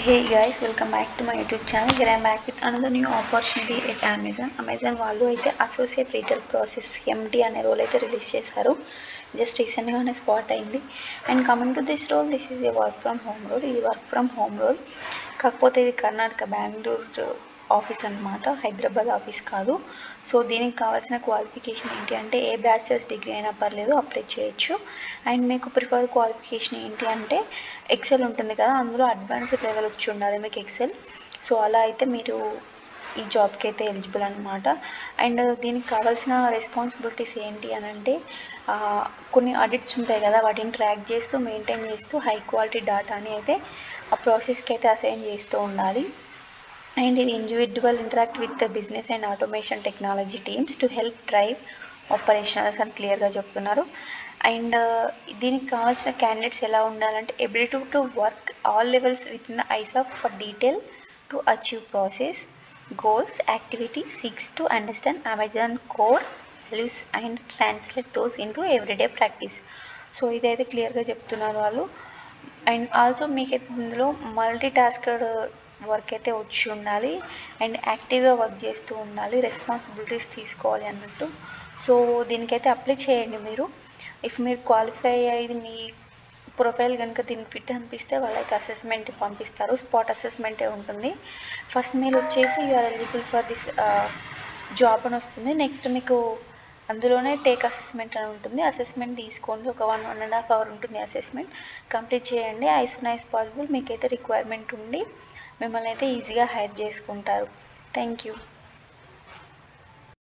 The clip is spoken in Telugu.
Hey guys, welcome back to my YouTube channel. Here I am back with another new opportunity at Amazon. Amazon వాళ్ళు అయితే అసోసియేట్ రీటైల్ ప్రాసెస్ ఎండి అనే రోల్ అయితే రిలీజ్ చేశారు. జస్ట్ రీసెంట్గానే స్పాట్ అయింది. And coming to this role, this is a work from home role. ఇది వర్క్ ఫ్రమ్ హోమ్ రోల్, కాకపోతే ఇది కర్ణాటక బెంగళూరు ఆఫీస్ అనమాట, హైదరాబాద్ ఆఫీస్ కాదు. సో దీనికి కావాల్సిన క్వాలిఫికేషన్ ఏంటి అంటే ఏ బ్యాచిలర్స్ డిగ్రీ అయినా పర్లేదు, అప్లై చేయొచ్చు. అండ్ మీకు ప్రిఫర్డ్ క్వాలిఫికేషన్ ఏంటి అంటే ఎక్సెల్ ఉంటుంది కదా, అందులో అడ్వాన్స్డ్ లెవెల్ వచ్చి ఉండాలి మీకు ఎక్సెల్. సో అలా అయితే మీరు ఈ జాబ్కి అయితే ఎలిజిబుల్ అనమాట. అండ్ దీనికి కావాల్సిన రెస్పాన్సిబిలిటీస్ ఏంటి అని అంటే కొన్ని ఆడిట్స్ ఉంటాయి కదా, వాటిని ట్రాక్ చేస్తూ మెయింటైన్ చేస్తూ హై క్వాలిటీ డాటాని అయితే ఆ ప్రాసెస్కి అయితే అసైన్ చేస్తూ ఉండాలి. అండ్ ఇది individual interact with the business and automation technology teams to help drive operationals అని క్లియర్గా చెప్తున్నారు. అండ్ దీనికి కావాల్సిన క్యాండిడేట్స్ ఎలా ఉండాలంటే ability to work all levels with in the eyes of for detail to achieve process goals activity seeks to understand Amazon core values and translate those into everyday practice. So ఇదైతే క్లియర్గా చెప్తున్నారు వాళ్ళు. అండ్ ఆల్సో మీకు ఇందులో మల్టీ టాస్కర్ వర్క్ అయితే వచ్చి ఉండాలి అండ్ యాక్టివ్గా వర్క్ చేస్తూ ఉండాలి, రెస్పాన్సిబిలిటీస్ తీసుకోవాలి అన్నట్టు. సో దీనికైతే అప్లై చేయండి మీరు. ఇఫ్ మీరు క్వాలిఫై అయ్యి మీ ప్రొఫైల్ కనుక దీనికి ఫిట్ అనిపిస్తే వాళ్ళైతే అసెస్మెంట్ పంపిస్తారు, స్పాట్ అసెస్మెంటే ఉంటుంది. ఫస్ట్ మెయిల్ వచ్చేసి you're eligible for this job అని వస్తుంది. నెక్స్ట్ మీకు అందులోనే టేక్ అసెస్మెంట్ అని ఉంటుంది. అసెస్మెంట్ తీసుకోండి, ఒక 1.5 hour ఉంటుంది అసెస్మెంట్. కంప్లీట్ చేయండి యాజ్ సూన్ యాజ్ పాసిబుల్. మీకైతే రిక్వైర్మెంట్ ఉండి మిమ్మల్ని అయితే ఈజీగా హైర్ చేసుకుంటారు. Thank you.